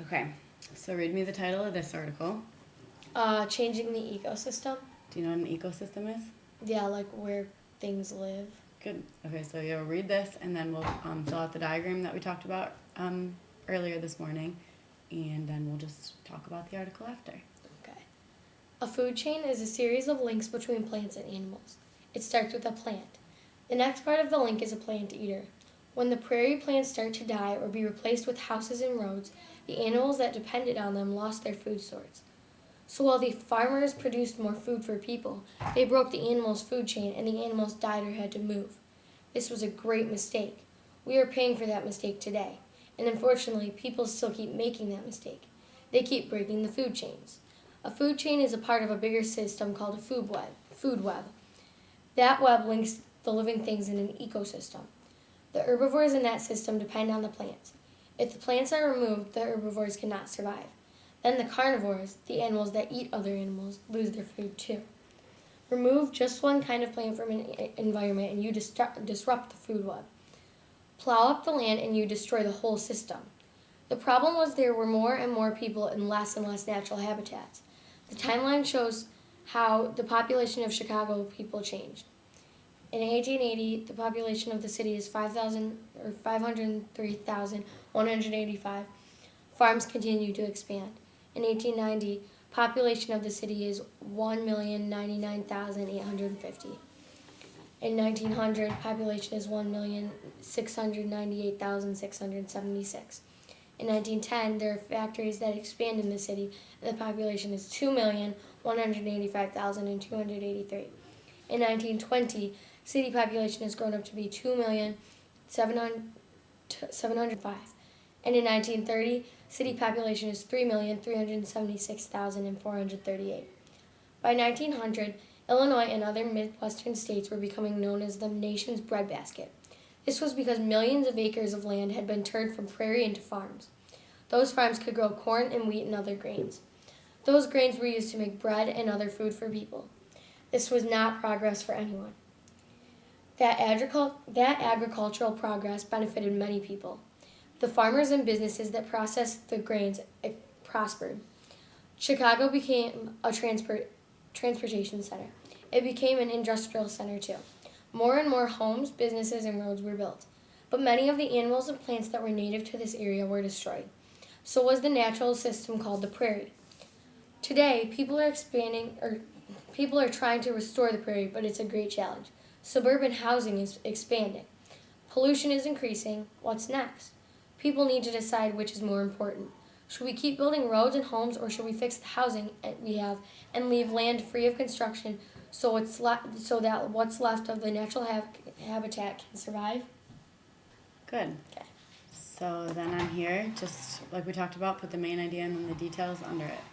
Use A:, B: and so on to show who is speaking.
A: Okay, so read me the title of this article.
B: Changing the ecosystem.
A: Do you know what an ecosystem is?
B: Yeah, like where things live.
A: Good. Okay, so you'll read this, and then we'll fill out the diagram that we talked about earlier this morning, and then we'll just talk about the article after.
B: Okay. A food chain is a series of links between plants and animals. It starts with a plant. The next part of the link is a plant eater. When the prairie plants start to die or be replaced with houses and roads, the animals that depended on them lost their food source. So while the farmers produced more food for people, they broke the animals' food chain and the animals died or had to move. This was a great mistake. We are paying for that mistake today. And unfortunately, people still keep making that mistake. They keep breaking the food chains. A food chain is a part of a bigger system called a food web. That web links the living things in an ecosystem. The herbivores in that system depend on the plants. If the plants are removed, the herbivores cannot survive. Then the carnivores, the animals that eat other animals, lose their food too. Remove just one kind of plant from an environment and you disrupt the food web. Plow up the land and you destroy the whole system. The problem was there were more and more people in less and less natural habitats. The timeline shows how the population of Chicago people changed. In 1880, the population of the city is 503,185. Farms continue to expand. In 1890, population of the city is 1,099,850. In 1900, population is 1,698,676. In 1910, there are factories that expand in the city, and the population is 2,185,283. In 1920, city population has grown up to be 2,705. And in 1930, city population is 3,376,438. By 1900, Illinois and other Midwestern states were becoming known as the nation's breadbasket. This was because millions of acres of land had been turned from prairie into farms. Those farms could grow corn and wheat and other grains. Those grains were used to make bread and other food for people. This was not progress for anyone. That agricultural progress benefited many people. The farmers and businesses that processed the grains prospered. Chicago became a transportation center. It became an industrial center too. More and more homes, businesses, and roads were built. But many of the animals and plants that were native to this area were destroyed. So was the natural system called the prairie. Today, people are trying to restore the prairie, but it's a great challenge. Suburban housing is expanding. Pollution is increasing. What's next? People need to decide which is more important. Should we keep building roads and homes, or should we fix the housing we have and leave land free of construction so that what's left of the natural habitat can survive?
A: Good.
B: Okay.
A: So then on here, just like we talked about, put the main idea and then the details under it.